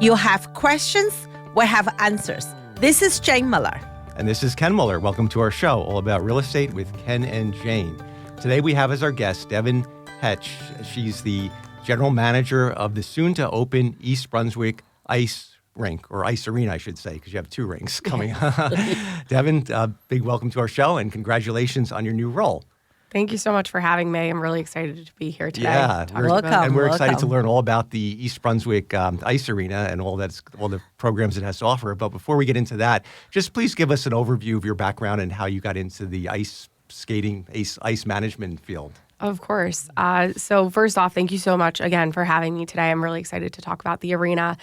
You have questions, we have answers. This is Jane Muller. And this is Ken Muller. Welcome to our show, all about real estate with Ken and Jane. Today we have as our guest Devon Ketch. She's the general manager of the soon-to-open East Brunswick Ice Rink, or Ice Arena, I should say, because you have two rinks coming. Devon, big welcome to our show, and congratulations on your new role. Thank you so much for having me. I'm really excited to be here today. Yeah, welcome. We're excited to learn all about the East Brunswick Ice Arena and all the programs it has to offer. But before we get into that, just please give us an overview of your background and how you got into the ice skating, ice management field. Of course. So first off, thank you so much again for having me today. I'm really excited to talk about the arena.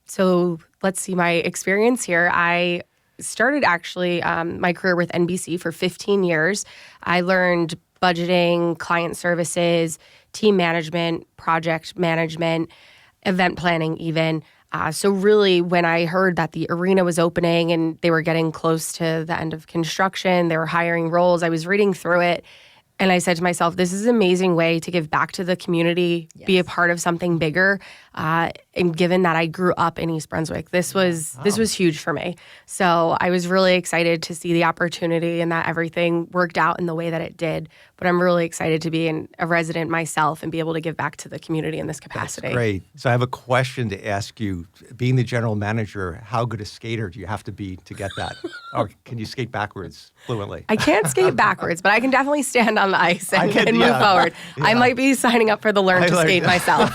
So let's see my experience here. I started actually my career with NBC for 15 years. I learned budgeting, client services, team management, project management, event planning even. So really when I heard that the arena was opening and they were getting close to the end of construction, they were hiring roles, I was reading through it. And I said to myself, this is an amazing way to give back to the community, be a part of something bigger. And given that I grew up in East Brunswick, this was huge for me. So I was really excited to see the opportunity and that everything worked out in the way that it did. But I'm really excited to be a resident myself and be able to give back to the community in this capacity. That's great. So I have a question to ask you. Being the general manager, how good a skater do you have to be to get that? Or can you skate backwards fluently? I can't skate backwards, but I can definitely stand on the ice and move forward. Yeah. I might be signing up for the Learn to Skate myself.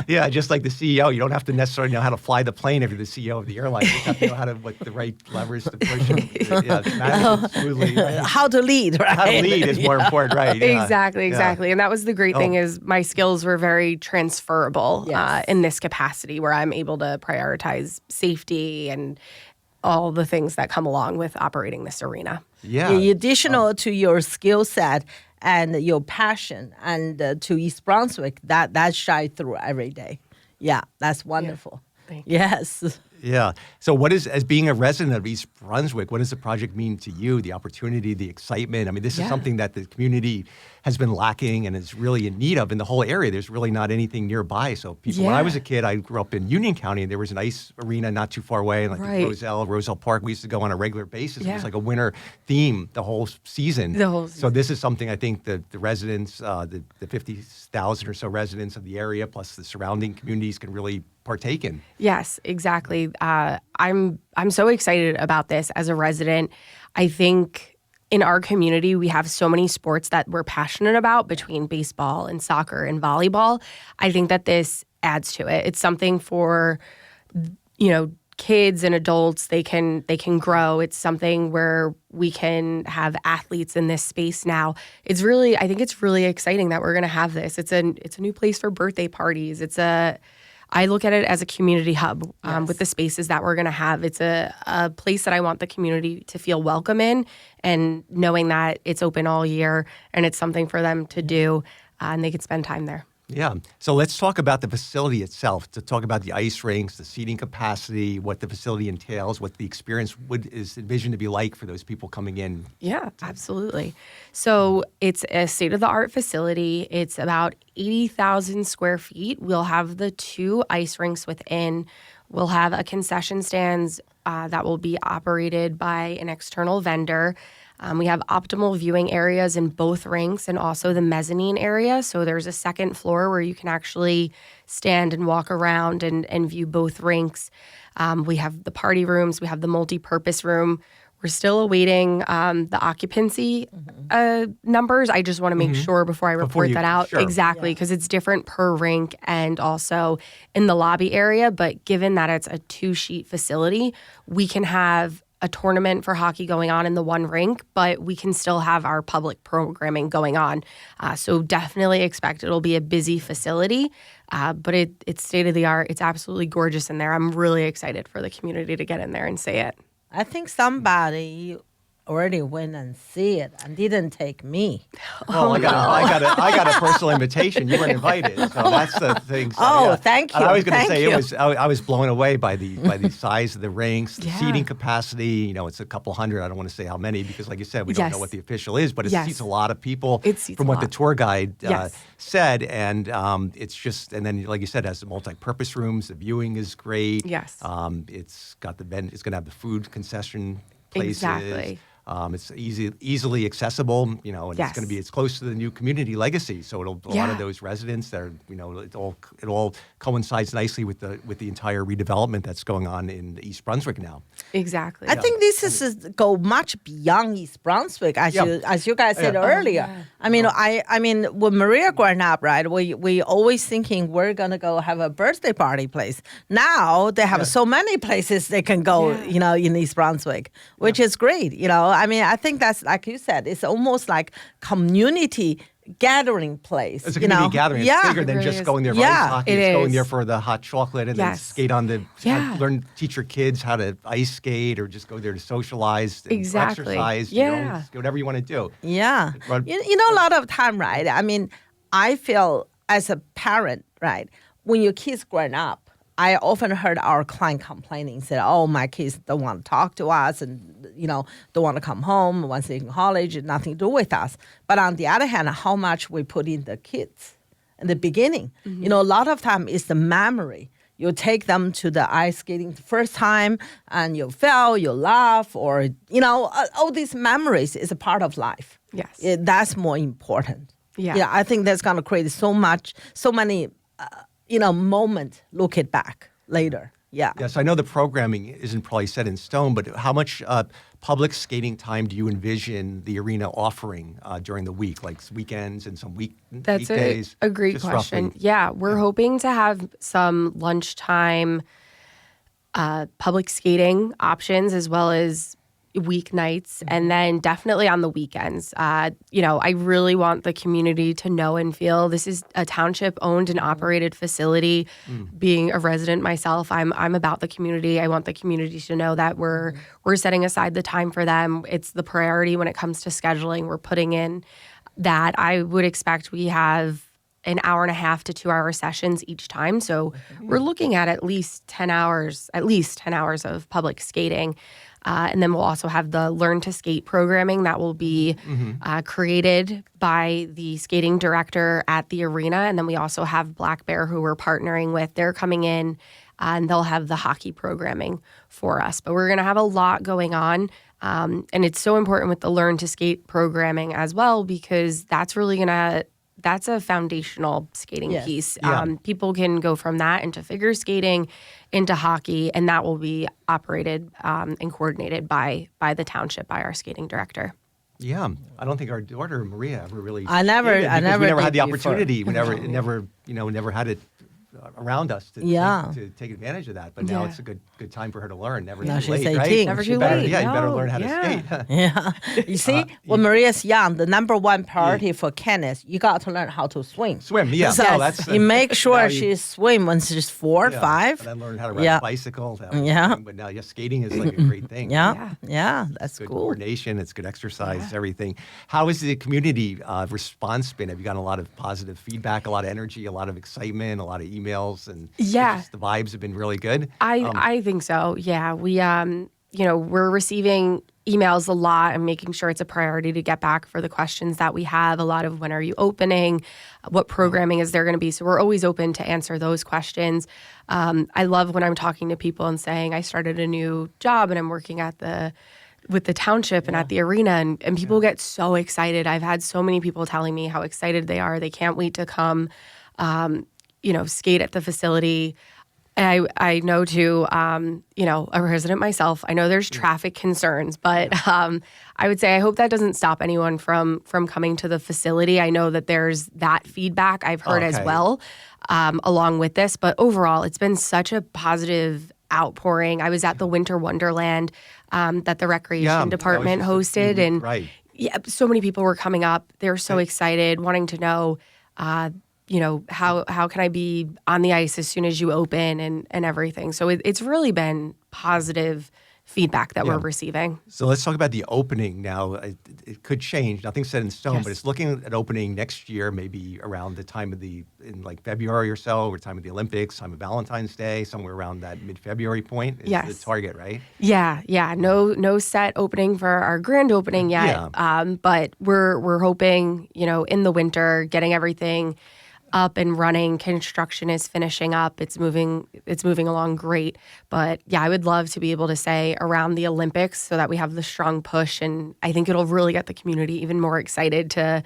Yeah, just like the CEO, you don't have to necessarily know how to fly the plane if you're the CEO of the airline. You just have to know what the right levers to push and smoothly. How to lead, right? How to lead is more important, right? Yeah. Exactly. And that was the great thing is my skills were very transferable in this capacity where I'm able to prioritize safety and all the things that come along with operating this arena. Yeah. Additional to your skill set and your passion and to East Brunswick, that shine through every day. Yeah, that's wonderful. Yeah. Thank you. Yes. Yeah. So as being a resident of East Brunswick, what does the project mean to you, the opportunity, the excitement? I mean, this is something that the community has been lacking and is really in need of in the whole area. There's really not anything nearby. So when I was a kid, I grew up in Union County, and there was an ice arena not too far away, like Roselle Park. We used to go on a regular basis. It was like a winter theme the whole season. So this is something I think the residents, the 50,000 or so residents of the area, plus the surrounding communities can really partake in. Yes, exactly. I'm so excited about this as a resident. I think in our community, we have so many sports that we're passionate about between baseball and soccer and volleyball. I think that this adds to it. It's something for, kids and adults. They can grow. It's something where we can have athletes in this space now. I think it's really exciting that we're going to have this. It's a new place for birthday parties. I look at it as a community hub with the spaces that we're going to have. It's a place that I want the community to feel welcome in, and knowing that it's open all year and it's something for them to do and they could spend time there. Yeah. So let's talk about the facility itself, to talk about the ice rinks, the seating capacity, what the facility entails, what the experience is envisioned to be like for those people coming in. Yeah, absolutely. So it's a state-of-the-art facility. It's about 80,000 square feet. We'll have the 2 ice rinks within. We'll have a concession stands that will be operated by an external vendor. We have optimal viewing areas in both rinks and also the mezzanine area. So there's a second floor where you can actually stand and walk around and view both rinks. We have the party rooms. We have the multi-purpose room. We're still awaiting the occupancy numbers. I just want to make sure before I report that out. Sure. Exactly, because it's different per rink and also in the lobby area. But given that it's a 2-sheet facility, we can have a tournament for hockey going on in the one rink, but we can still have our public programming going on. So definitely expect it'll be a busy facility, but it's state-of-the-art. It's absolutely gorgeous in there. I'm really excited for the community to get in there and see it. I think somebody already went and see it and didn't take me. Well, I got a personal invitation. You weren't invited, so that's the thing. So, Oh, thank you. And I was going to Thank say you. I was blown away by the size of the rinks, the seating capacity. You know, it's a couple hundred. I don't want to say how many because, like you said, we don't know what the official is, but it seats a lot of people. It seats from a what the lot. tour guide said, and it's just, and then like you said, it has the multi-purpose rooms. The viewing is great. Yes. It's got it's going to have the food concession places. Exactly. It's easily accessible, you know, and Yes. it's close to the new community legacy. So a lot of those residents that are, you know, it all coincides nicely with the entire redevelopment that's going on in East Brunswick now. Exactly. I think this is go much beyond East Brunswick, as you guys said earlier. I mean, when Maria growing up, right? We always thinking we're gonna go have a birthday party place. Now they have so many places they can go, you know, in East Brunswick, which is great. You know, I mean, I think that's like you said, it's almost like community gathering place. It's a community gathering. It's bigger than really just is. going there for ice hockey. It It's going is. there for the hot chocolate and then skate on teach your kids how to ice skate or just go there to socialize and exercise. Yeah. Whatever you want to do. Yeah. But- You know, a lot of time, right? I mean, I feel as a parent, right, when your kids growing up, I often heard our client complaining, said, oh, my kids don't want to talk to us and, you know, don't want to come home once they're in college, nothing to do with us. But on the other hand, how much we put in the kids in the beginning. You know, a lot of time is the memory. You take them to the ice skating the first time and you fail, you laugh, or, you know, all these memories is a part of life. Yes. That's more important. Yeah. I think that's going to create so many, you know, moment looking back later. Yeah. Yes, I know the programming isn't probably set in stone, but how much public skating time do you envision the arena offering during the week, like weekends and some That's weekdays? a great Just question. roughly. Yeah, we're hoping to have some lunchtime public skating options as well as weeknights, and then definitely on the weekends. You know, I really want the community to know and feel this is a township owned and operated facility. Being a resident myself, I'm about the community. I want the community to know that we're setting aside the time for them. It's the priority when it comes to scheduling. We're putting in that. I would expect we have an hour and a half to 2 hour sessions each time. So we're looking at least 10 hours of public skating. And then we'll also have the Learn to Skate programming that will be created by the skating director at the arena. And then we also have Black Bear, who we're partnering with. They're coming in and they'll have the hockey programming for us. But we're going to have a lot going on. And it's so important with the Learn to Skate programming as well, because that's really that's a foundational skating piece. People can go from that into figure skating, into hockey, and that will be operated and coordinated by the township, by our skating director. Yeah, I don't think our daughter Maria ever really. I never we never did had the before. opportunity. We never had it around us to take advantage of that. But now it's a good time for her to learn. Never Now too she's late, 18. right? Never She too better- late. Yeah, you better No, learn how to yeah. skate. Yeah. You see, when Maria's young, the number one priority for Ken is you got to learn how to swim. Swim, yeah. So No, that's you make now sure you- she swim when she's 4 or Yeah, 5. and then learn how to ride a bicycle. Yeah. But now, skating is like a great thing. Yeah, that's Good cool. coordination. It's good exercise. Everything. How has the community response been? Have you gotten a lot of positive feedback, a lot of energy, a lot of excitement, a lot of emails, and just the vibes have been really good? I think so. Yeah, we we're receiving emails a lot and making sure it's a priority to get back for the questions that we have. A lot of when are you opening? What programming is there going to be? So we're always open to answer those questions. I love when I'm talking to people and saying I started a new job and I'm working with the township and at the arena, and people get so excited. I've had so many people telling me how excited they are. They can't wait to come, skate at the facility. And I know too, a resident myself, I know there's traffic concerns, but I would say I hope that doesn't stop anyone from coming to the facility. I know that there's that feedback I've heard as well along with this, but overall it's been such a positive outpouring. I was at the Winter Wonderland that the recreation department hosted, and so many people were coming up. They were so excited, wanting to know how can I be on the ice as soon as you open and everything. So it's really been positive feedback that we're receiving. So let's talk about the opening now. It could change. Nothing's set in stone, but it's looking at opening next year, maybe around the time of in like February or so, or time of the Olympics, time of Valentine's Day, somewhere around that mid-February point is the target, right? Yeah. No set opening for our grand opening yet, but we're hoping, in the winter, getting everything up and running. Construction is finishing up. It's moving along great. But yeah, I would love to be able to say around the Olympics so that we have the strong push. And I think it'll really get the community even more excited to,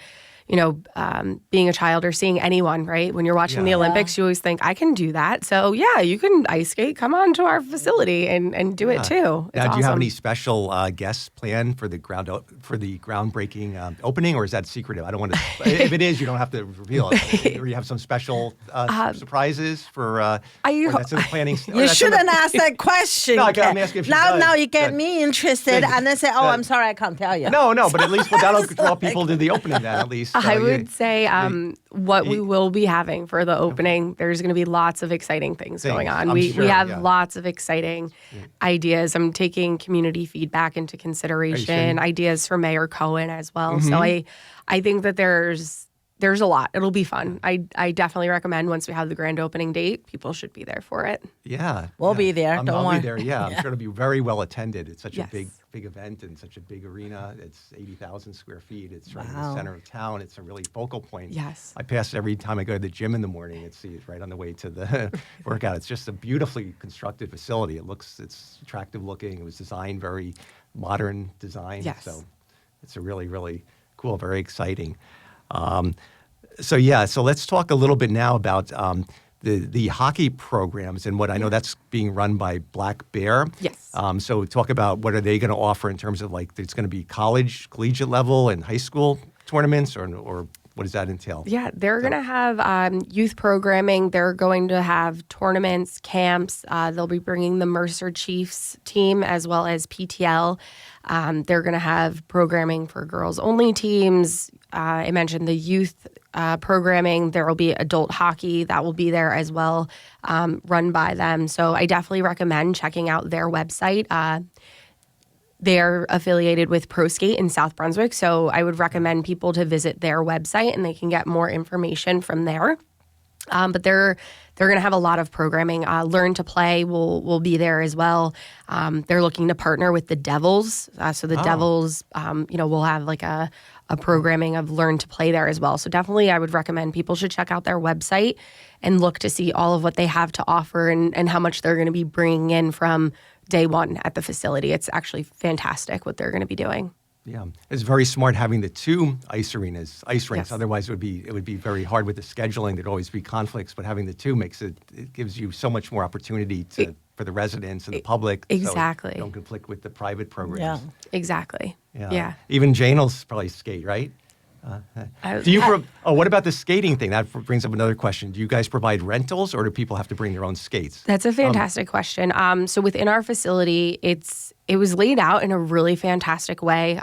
being a child or seeing anyone, right? When you're watching the Olympics, you always think, I can do that. So yeah, you can ice skate. Come on to our facility and do it too. Now, do you have any special guests planned for the groundbreaking opening, or is that secretive? I don't want to. If it is, you don't have to reveal it. Or you have some special surprises for. That's in the planning. You shouldn't ask that question. No, I'm asking if she does. Now you get me interested, and then say, "Oh, I'm sorry, I can't tell you." No, but at least that'll draw people to the opening. Then at least. I would say what we will be having for the opening, there's going to be lots of exciting things going on. We have lots of exciting ideas. I'm taking community feedback into consideration, ideas for Mayor Cohen as well. So I think that there's a lot. It'll be fun. I definitely recommend once we have the grand opening date, people should be there for it. Yeah. We'll be there. Don't worry. I'll be there, yeah. I'm sure it'll be very well attended. It's such a big event and such a big arena. It's 80,000 square feet. It's right in the center of town. It's a really focal point. Yes. I pass every time I go to the gym in the morning. It's right on the way to the workout. It's just a beautifully constructed facility. It's attractive looking. It was designed very modern design. Yes. So it's a really, really cool, very exciting. So let's talk a little bit now about the hockey programs and what I know that's being run by Black Bear. Yes. So talk about what are they going to offer in terms of like it's going to be collegiate level and high school tournaments or what does that entail? Yeah, they're going to have youth programming. They're going to have tournaments, camps. They'll be bringing the Mercer Chiefs team as well as PTL. They're going to have programming for girls-only teams. I mentioned the youth programming. There will be adult hockey that will be there as well, run by them. So I definitely recommend checking out their website. They're affiliated with Pro Skate in South Brunswick, so I would recommend people to visit their website and they can get more information from there. But they're going to have a lot of programming. Learn to Play will be there as well. They're looking to partner with the Devils, so the Devils, will have like a programming of Learn to Play there as well. So definitely, I would recommend people should check out their website and look to see all of what they have to offer and how much they're going to be bringing in from day one at the facility. It's actually fantastic what they're going to be doing. Yeah, it's very smart having the two ice rinks. Yes. Otherwise, it would be very hard with the scheduling. There'd always be conflicts. But having the two it gives you so much more opportunity for the residents and the public. Exactly. So you don't conflict with the private programs. Yeah. Exactly. Yeah. Even Jane will probably skate, right? What about the skating thing? That brings up another question. Do you guys provide rentals, or do people have to bring their own skates? That's a fantastic question. So within our facility, it was laid out in a really fantastic way.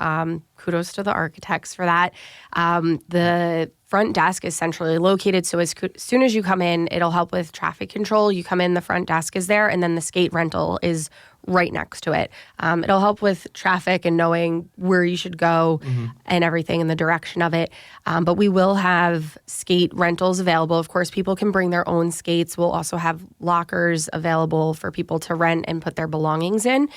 Kudos to the architects for that. The front desk is centrally located, so as soon as you come in, it'll help with traffic control. You come in, the front desk is there, and then the skate rental is right next to it. It'll help with traffic and knowing where you should go and everything in the direction of it. But we will have skate rentals available. Of course, people can bring their own skates. We'll also have lockers available for people to rent and put their belongings in.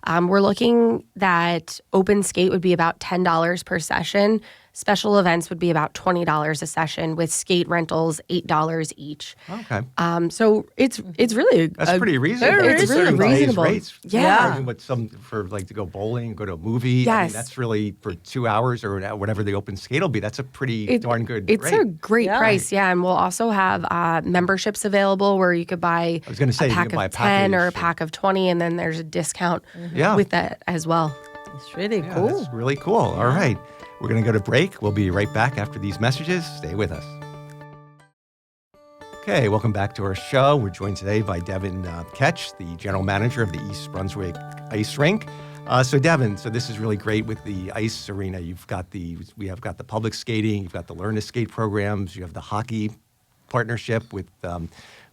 We're looking that open skate would be about $10 per session. Special events would be about $20 a session, with skate rentals $8 each. Okay. So it's really that's pretty reasonable. It's really reasonable. Rates. Yeah. But some for like to go bowling, go to a movie. Yes. I mean, that's really for 2 hours or whatever the open skate will be. That's a pretty darn good It's rate. a great price, yeah. And we'll also have memberships available where you could buy I was gonna say, a pack you could buy of a 10 or a package. pack of 20, and then there's a discount Yeah. with that as well. It's really Yeah, cool. that's really cool. All right. We're going to go to break. We'll be right back after these messages. Stay with us. Okay, welcome back to our show. We're joined today by Devon Ketch, the general manager of the East Brunswick Ice Rink. So Devon, this is really great with the ice arena. We have got the public skating, you've got the Learn to Skate programs, you have the hockey partnership with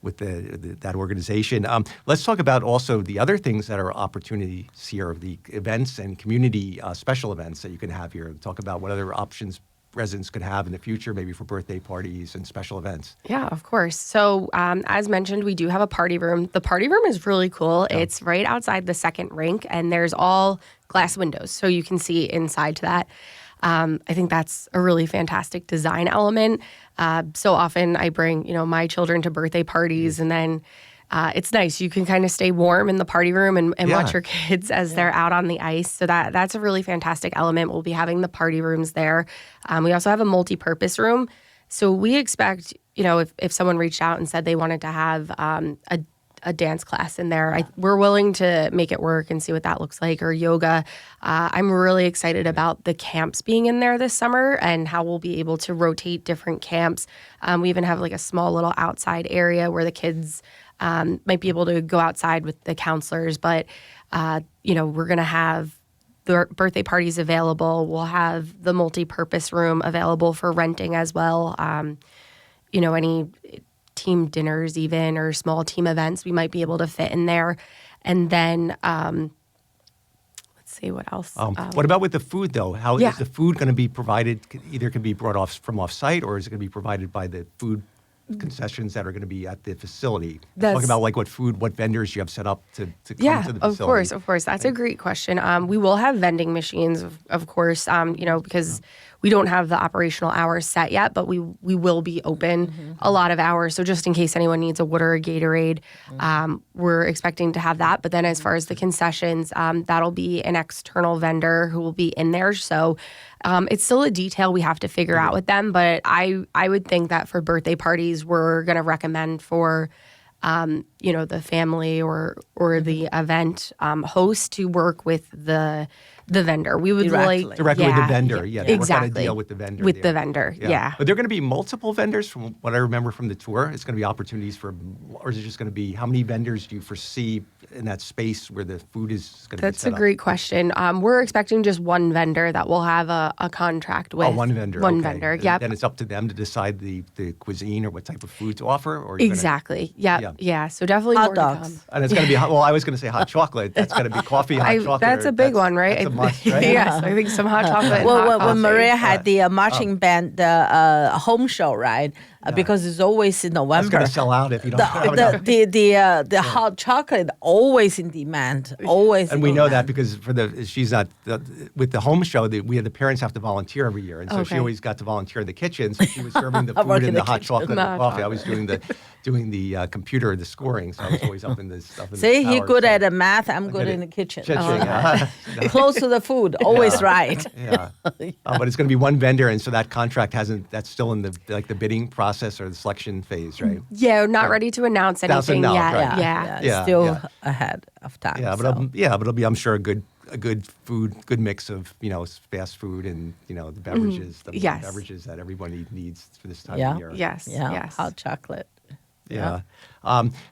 that organization. Let's talk about also the other things that are opportunities here, the events and community special events that you can have here. Talk about what other options residents could have in the future, maybe for birthday parties and special events. Yeah, of course. So as mentioned, we do have a party room. The party room is really cool. Yeah. It's right outside the second rink, and there's all glass windows, so you can see inside to that. I think that's a really fantastic design element. So often I bring, my children to birthday parties, and then it's nice. You can kind of stay warm in the party room and watch your kids as they're out on the ice. So that's a really fantastic element. We'll be having the party rooms there. We also have a multi-purpose room. So we expect, if someone reached out and said they wanted to have a dance class in there, we're willing to make it work and see what that looks like, or yoga. I'm really excited about the camps being in there this summer and how we'll be able to rotate different camps. We even have like a small little outside area where the kids might be able to go outside with the counselors, but, we're going to have the birthday parties available. We'll have the multi-purpose room available for renting as well. Any team dinners even, or small team events we might be able to fit in there. And then, let's see what else. What about with the food though? How is the food going to be provided? Either can be brought off from off-site, or is it going to be provided by the food concessions that are going to be at the facility? Talk about like what vendors you have set up to come to the facility. Of course. That's a great question. We will have vending machines, of course, because we don't have the operational hours set yet, but we will be open a lot of hours. So just in case anyone needs a water or a Gatorade, we're expecting to have that. But then as far as the concessions, that'll be an external vendor who will be in there. So it's still a detail we have to figure out with them. But I would think that for birthday parties, we're going to recommend for the family or the event host to work with the vendor. We would directly with the vendor. Exactly. Work out a deal with the vendor. The vendor. Yeah. But there are going to be multiple vendors from what I remember from the tour. It's going to be opportunities for, or is it just going to be, how many vendors do you foresee in that space where the food is going to be set up? That's a great question. We're expecting just one vendor that we'll have a contract with. Oh, one vendor. One vendor, yep. Then it's up to them to decide the cuisine or what type of food to offer? Or exactly. Yeah. So definitely hot more dogs. to come. And it's going to be, I was going to say hot chocolate. That's going to be coffee, hot chocolate. That's a big one, right? That's a must, right? Yes, I think some hot chocolate. When Maria had the marching band, the home show, right? Because it's always in November. It's going to sell out if you don't have enough. The hot chocolate always in demand, always. And we know that because she's not with the home show. We had the parents have to volunteer every year, and so she always got to volunteer in the kitchen. So she was serving the food and the hot chocolate and the coffee. I was doing the computer, the scoring. So I was always up in this. See, he's good at the math. I'm good in the kitchen. Close to the food, always right. Yeah, but it's going to be one vendor, and so that contract that's still in the bidding process or the selection phase, right? Yeah, not ready to announce anything yet. Right. Yeah, still ahead of time. Yeah, but it'll be, I'm sure, a good good mix of fast food and the beverages, beverages that everybody needs for this time of year. Yes, hot chocolate. Yeah.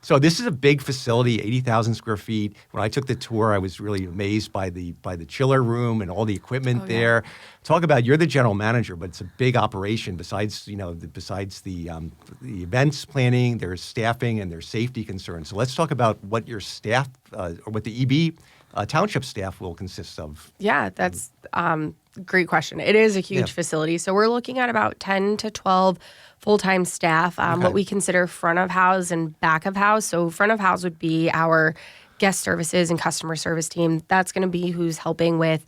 So this is a big facility, 80,000 square feet. When I took the tour, I was really amazed by the chiller room and all the equipment there. Talk about, you're the general manager, but it's a big operation. Besides the events planning, there's staffing and there's safety concerns. So let's talk about what your staff or what the EB township staff will consist of. Yeah, that's great question. It is a huge facility. So we're looking at about 10 to 12 full-time staff, what we consider front of house and back of house. So front of house would be our guest services and customer service team. That's going to be who's helping with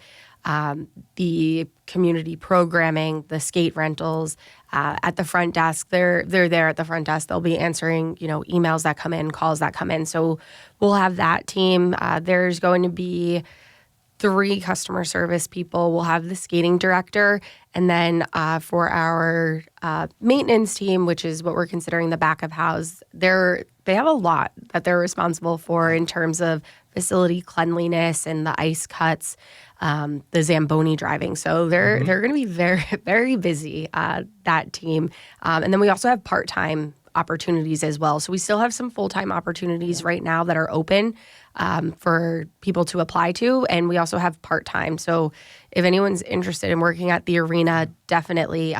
the community programming, the skate rentals. At the front desk, they're there at the front desk. They'll be answering, emails that come in, calls that come in. So we'll have that team. There's going to be 3 customer service people. We'll have the skating director. And then for our maintenance team, which is what we're considering the back of house, they have a lot that they're responsible for in terms of facility cleanliness and the ice cuts, the Zamboni driving. So they're going to be very, very busy, that team. And then we also have part-time opportunities as well. So we still have some full-time opportunities right now that are open for people to apply to. And we also have part-time. So if anyone's interested in working at the arena, definitely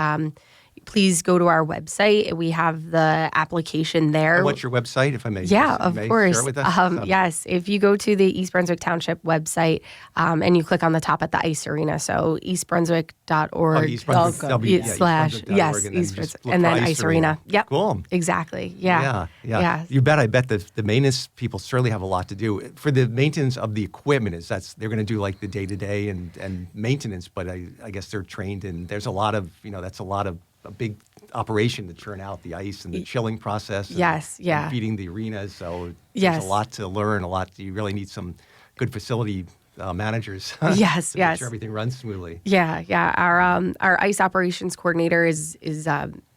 please go to our website. We have the application there. And what's your website, if I may? Yeah, of course. Share it with us? Yes, if you go to the East Brunswick Township website and you click on the top at the Ice Arena, so eastbrunswick.org East Brunswick, slash, yes, East Brunswick, and then Ice Arena. Yep. Cool. Exactly. Yeah. You bet. I bet the maintenance people certainly have a lot to do. For the maintenance of the equipment, they're going to do like the day-to-day and maintenance, but I guess they're trained in, there's a lot of, that's a big operation to churn out the ice and the chilling process. And feeding the arenas. So there's a lot to learn, you really need some good facility managers. Yes, to make sure everything runs smoothly. Yeah. Our ice operations coordinator is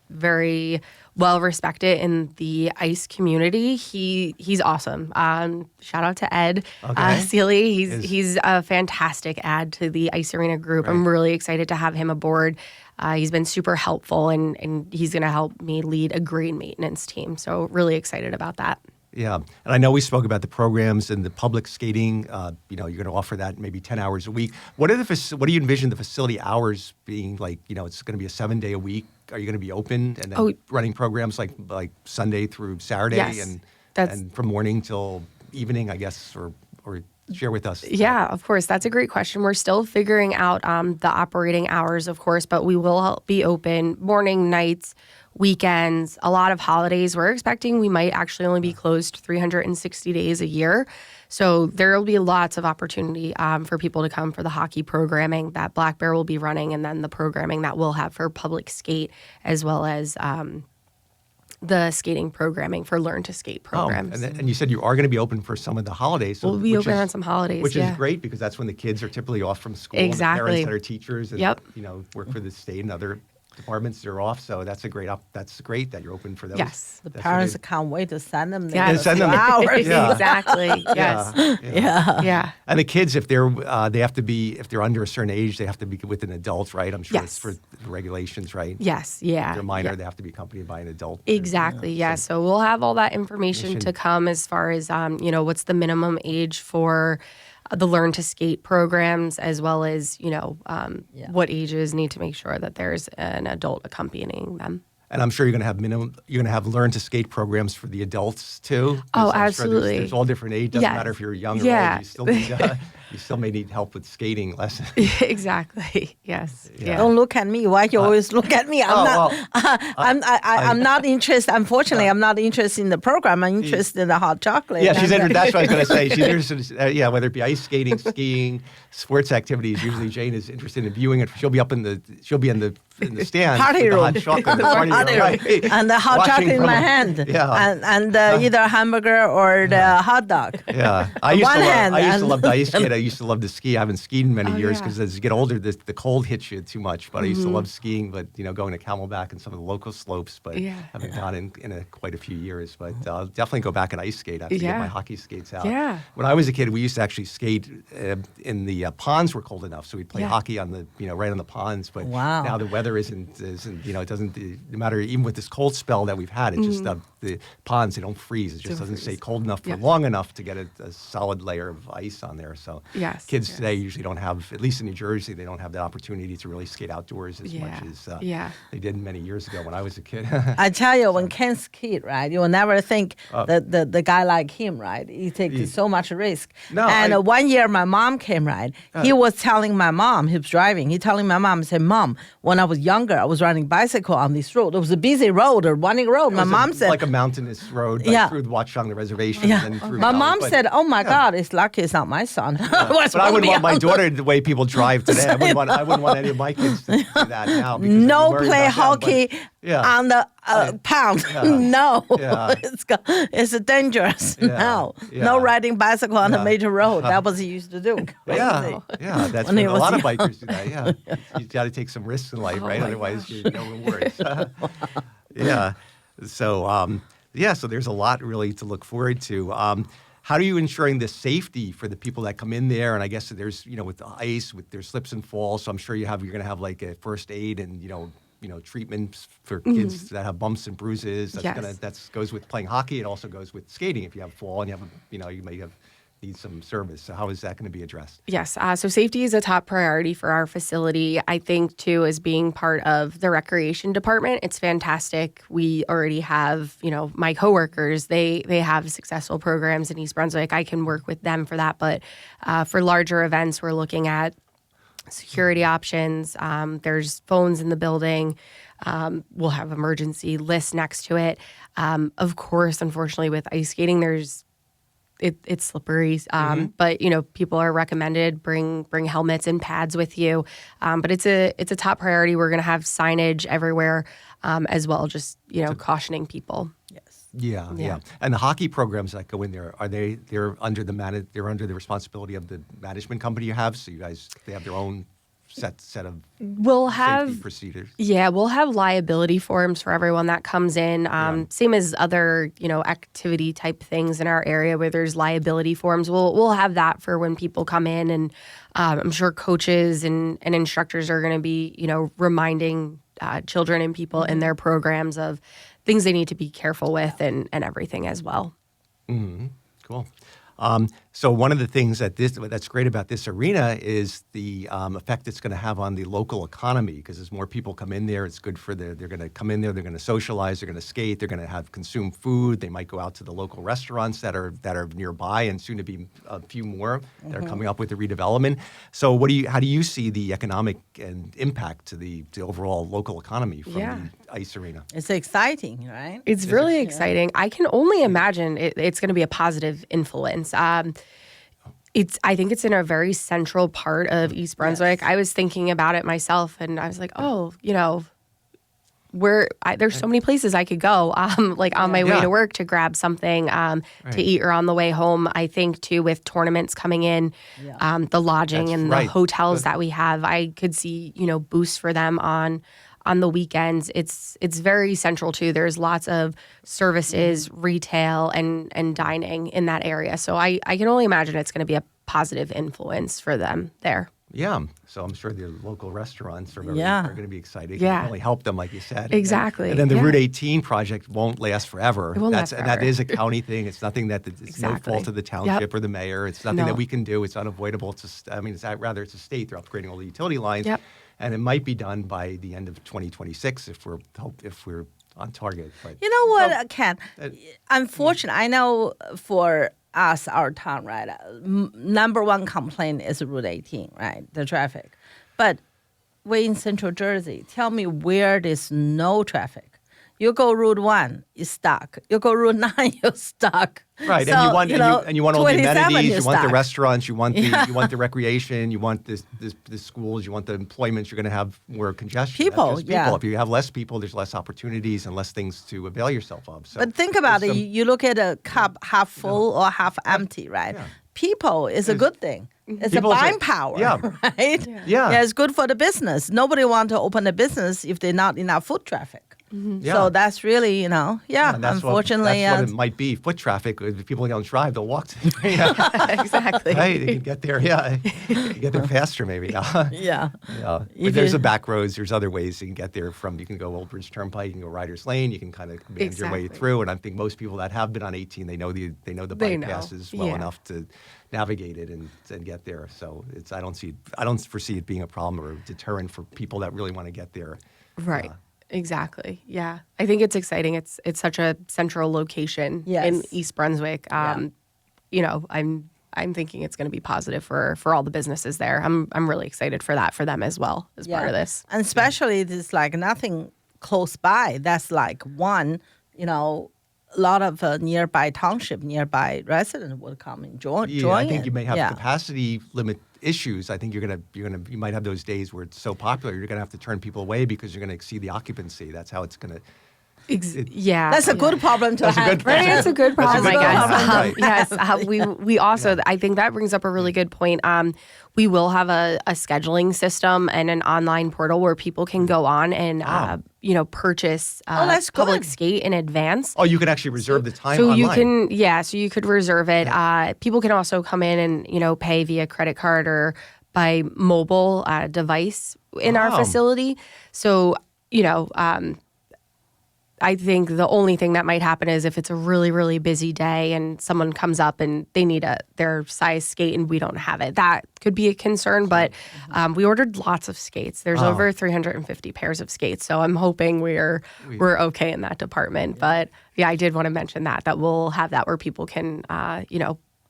very well respected in the ice community. He's awesome. Shout out to Ed Seeley. He's a fantastic add to the Ice Arena group. Right. I'm really excited to have him aboard. He's been super helpful, and he's going to help me lead a great maintenance team. So really excited about that. Yeah, and I know we spoke about the programs and the public skating. You're going to offer that maybe 10 hours a week. What do you envision the facility hours being like? It's going to be a 7-day a week. Are you going to be open and then running programs like Sunday through Saturday and from morning till evening, I guess, or share with us? Yeah, of course. That's a great question. We're still figuring out the operating hours, of course, but we will be open morning, nights, weekends, a lot of holidays. We're expecting we might actually only be closed 360 days a year. So there will be lots of opportunity for people to come for the hockey programming that Black Bear will be running, and then the programming that we'll have for public skate, as well as the skating programming for Learn to Skate programs. And you said you are going to be open for some of the holidays. So we'll be open on some holidays, which is great because that's when the kids are typically off from school. Exactly. And the parents that are teachers and work for the state and other departments are off, so that's great that you're open for those. Yes, the parents can't wait to send them there. Send them hours. Exactly. Yes. Yeah. And the kids, if they're if they're under a certain age, they have to be with an adult, right? I'm sure it's for the regulations, right? Yes. Yeah. If they're minor, they have to be accompanied by an adult. Exactly. Yeah. So we'll have all that information to come as far as what's the minimum age for the Learn to Skate programs, as well as, what ages need to make sure that there's an adult accompanying them. And I'm sure you're going to have Learn to Skate programs for the adults too. Oh, absolutely. Sure there's all different age. Doesn't matter if you're young or old. You still may need help with skating lessons. Exactly. Yes. Yeah. Don't look at me. Why you always look at me? I'm not interested. Unfortunately, I'm not interested in the program. I'm interested in the hot chocolate. Yeah, that's what I was going to say. She's interested. Whether it be ice skating, skiing, sports activities. Usually, Jane is interested in viewing it. She'll be in the stand. Party room. Hot chocolate. Right. And the hot chocolate in my hand. Yeah. And either hamburger or the hot dog. Yeah. I used to love the ice skate. I used to love to ski. I haven't skied in many years because as you get older, the cold hits you too much. But I used to love skiing, but going to Camelback and some of the local slopes, but haven't gone in quite a few years. But I'll definitely go back and ice skate. I have to get my hockey skates out. Yeah. When I was a kid, we used to actually skate in the ponds were cold enough, so we'd play hockey on the right on the ponds. But now the weather isn't it doesn't no matter, even with this cold spell that we've had, it just the ponds, they don't freeze. It just doesn't stay cold enough for long enough to get a solid layer of ice on there. So kids today usually don't have, at least in New Jersey, they don't have the opportunity to really skate outdoors as much as they did many years ago when I was a kid. I tell you, when Ken skied, right, you will never think that the guy like him, right, he takes so much risk. No, and 1 year my mom came, right, he was telling my mom, he was driving, he telling my mom, he said, Mom, when I was younger, I was riding bicycle on this road. It was a busy road or running road. My mom said, like a mountainous road, through the Watchung reservation. Yeah. And through my mom said, "Oh my God, it's lucky it's not my son." But I wouldn't want my daughter the way people drive today. I wouldn't want any of my kids to do that now. No play hockey on the pound. No, it's dangerous now. No riding bicycle on a major road. That was he used to do. That's when a lot of bikers do that. Yeah, you got to take some risks in life, right? Otherwise, you no rewards. So there's a lot really to look forward to. How are you ensuring the safety for the people that come in there? And I guess there's, with the ice, there's slips and falls. So I'm sure you're going to have like a first aid and, treatments for kids that have bumps and bruises. That goes with playing hockey. It also goes with skating. If you have a fall and you have, you may have need some service. So how is that going to be addressed? Yes. So safety is a top priority for our facility. I think, too, as being part of the recreation department, it's fantastic. We already have, my coworkers, they have successful programs in East Brunswick. I can work with them for that. But for larger events, we're looking at security options. There's phones in the building. We'll have emergency lists next to it. Of course, unfortunately, with ice skating, it's slippery. But people are recommended bring helmets and pads with you. But it's a top priority. We're going to have signage everywhere, as well, just cautioning people. Yes. Yeah. And the hockey programs that go in there, they're under the responsibility of the management company you have. So they have their own set of safety procedures. Yeah, we'll have liability forms for everyone that comes in. Same as other, activity type things in our area where there's liability forms. We'll have that for when people come in, and I'm sure coaches and instructors are going to be, reminding children and people in their programs of things they need to be careful with and everything as well. Mm-hmm. Cool. So one of the things that's great about this arena is the effect it's going to have on the local economy, because as more people come in there, it's good for they're going to come in there, they're going to socialize, they're going to skate, they're going to consume food, they might go out to the local restaurants that are nearby, and soon to be a few more that are coming up with the redevelopment. So how do you see the economic and impact to the overall local economy from the ice arena? It's exciting, right? It's really exciting. I can only imagine it's going to be a positive influence. I think it's in a very central part of East Brunswick. Yes. I was thinking about it myself, and I was like, there's so many places I could go, like on my way to work to grab something to eat, or on the way home. I think too, with tournaments coming in, the lodging the hotels that we have, I could see boosts for them on the weekends. It's very central too. There's lots of services, retail, and dining in that area. So I can only imagine it's going to be a positive influence for them there. Yeah. So I'm sure the local restaurants are going to be excited. Yeah. It can really help them, like you said. Exactly. And then the Route 18 project won't last forever. It won't last forever. That is a county thing. It's nothing it's no fault of the township or the mayor. It's nothing that we can do. It's unavoidable. It's a state. They're upgrading all the utility lines. Yep. And it might be done by the end of 2026 if we're on target. But, you know what, Ken? Unfortunately, I know for us, our town, right, number one complaint is Route 18, right, the traffic. But we're in Central Jersey. Tell me where there's no traffic. You go Route 1, you're stuck. You go Route 9, you're stuck. Right, so, and you want all the amenities, you want the restaurants, you want the recreation, you want the schools, you want the employment. You're going to have more congestion. People. If you have less people, there's less opportunities and less things to avail yourself of. So, but think about it. You look at a cup half full or half empty, right? Yeah. People is a good thing. It's a buying power, right? Yeah, it's good for the business. Nobody wants to open a business if there's not enough foot traffic. Mm-hmm. Yeah. So that's really, unfortunately. That's what it might be. Foot traffic, if people don't drive, they'll walk. Exactly. Right, they can get there, you can get there faster maybe. Yeah. But there's the back roads. There's other ways you can get there you can go Old Bridge Turnpike, you can go Riders Lane, you can kind of bend your way through. And I think most people that have been on 18, they know the bypasses well enough to navigate it and get there. So I don't foresee it being a problem or a deterrent for people that really want to get there. Right. Exactly. Yeah. I think it's exciting. It's such a central location in East Brunswick. I'm thinking it's going to be positive for all the businesses there. I'm really excited for that for them as well as part of this. And especially there's like nothing close by. That's like one, a lot of nearby township, nearby residents would come and join. I think you may have capacity limit issues. I think you might have those days where it's so popular you're going to have to turn people away because you're going to exceed the occupancy. That's how it's going to. That's a good problem to have. Right, it's a good problem, I guess. Yes, we also. I think that brings up a really good point. We will have a scheduling system and an online portal where people can go on and purchase public skate in advance. Oh, you can actually reserve the time online. You could reserve it. People can also come in and pay via credit card or by mobile device in our facility. So I think the only thing that might happen is if it's a really, really busy day and someone comes up and they need their size skate and we don't have it. That could be a concern, but we ordered lots of skates. There's over 350 pairs of skates, so I'm hoping we're okay in that department. But yeah, I did want to mention that we'll have that where people can,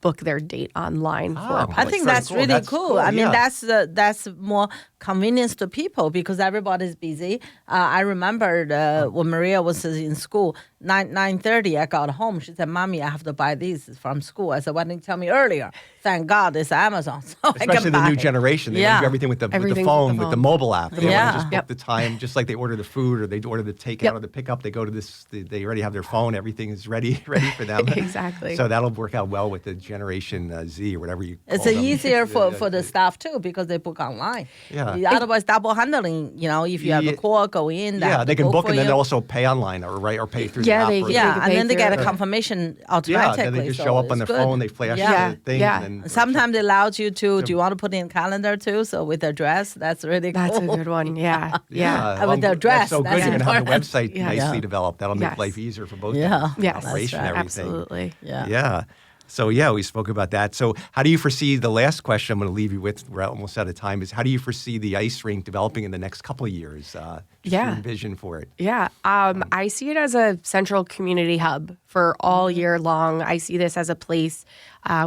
book their date online for a I think that's cool. really That's cool. cool, I mean, yeah. that's more convenience to people because everybody's busy. I remember when Maria was in school, 9:30, I got home. She said, "Mommy, I have to buy these from school." I said, "Why didn't you tell me earlier?" Thank God it's Amazon, so I Especially can the buy new it. generation. They want to do everything with the phone, with the mobile app. They want to just book the time, just like they order the food or they order the takeout or the pickup. They go to this, they already have their phone. Everything is ready for them. Exactly. So that'll work out well with the Generation Z or whatever you call It's them. easier for the staff too because they book online. Yeah. Otherwise, double handling. If you have a call, go in. They can book for and then you. also pay online or pay through the app. And then they get a through- confirmation Yeah, automatically. then they just so show up on it's the good. phone. They flash Yeah. the thing. Yeah. And then Sometimes it allows you to. Do you want to put in calendar too? So with the address, that's really cool. That's a good one. Yeah. With the address, That's so good. that's You're going to have the important. website Yeah. nicely Yeah. developed. That'll make Yes. life easier for both Yeah. ends. Yes. Operation, That's right. everything. Absolutely. Yeah. So, we spoke about that. So, how do you foresee the last question I'm going to leave you with? We're almost out of time. Is how do you foresee the ice rink developing in the next couple of years? Just your vision for it. Yeah. I see it as a central community hub for all year long. I see this as a place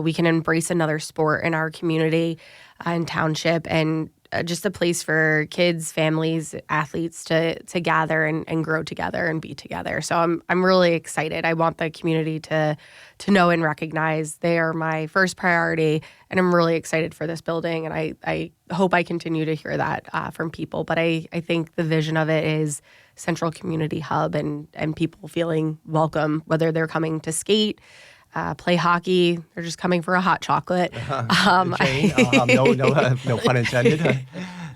we can embrace another sport in our community and township and just a place for kids, families, athletes to gather and grow together and be together. So I'm really excited. I want the community to know and recognize they are my first priority, and I'm really excited for this building. And I hope I continue to hear that from people. But I think the vision of it is central community hub and people feeling welcome, whether they're coming to skate, play hockey, they're just coming for a hot chocolate. No pun intended.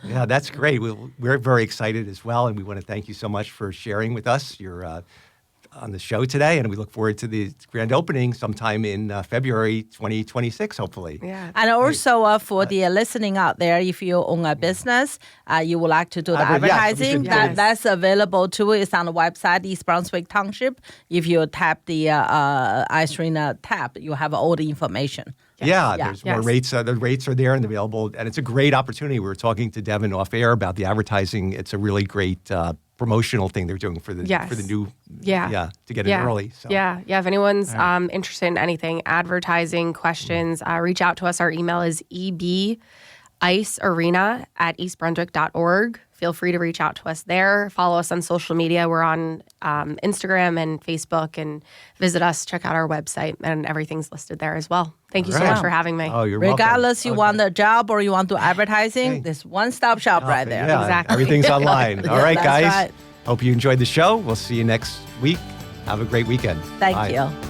Yeah, that's great. We're very excited as well, and we want to thank you so much for sharing with us. You're on the show today, and we look forward to the grand opening sometime in February 2026, hopefully. Yeah. And also for the listening out there, if you own a business, you would like to do the advertising, that's available too. It's on the website, East Brunswick Township. If you tap the Ice Arena tab, you have all the information. There's more rates. The rates are there and available, and it's a great opportunity. We were talking to Devon off air about the advertising. It's a really great promotional thing they're doing for the new to get in early. So. If anyone's interested in anything, advertising, questions, reach out to us. Our email is ebicearena@eastbrunswick.org. Feel free to reach out to us there. Follow us on social media. We're on Instagram and Facebook, and visit us. Check out our website, and everything's listed there as well. Thank you so much for having me. Oh, you're Regardless, welcome. you want a job or you want to do advertising, this one-stop shop right there. Yeah, Exactly. Everything's online. All right, that's guys. right. Hope you enjoyed the show. We'll see you next week. Have a great weekend. Thank Bye. you.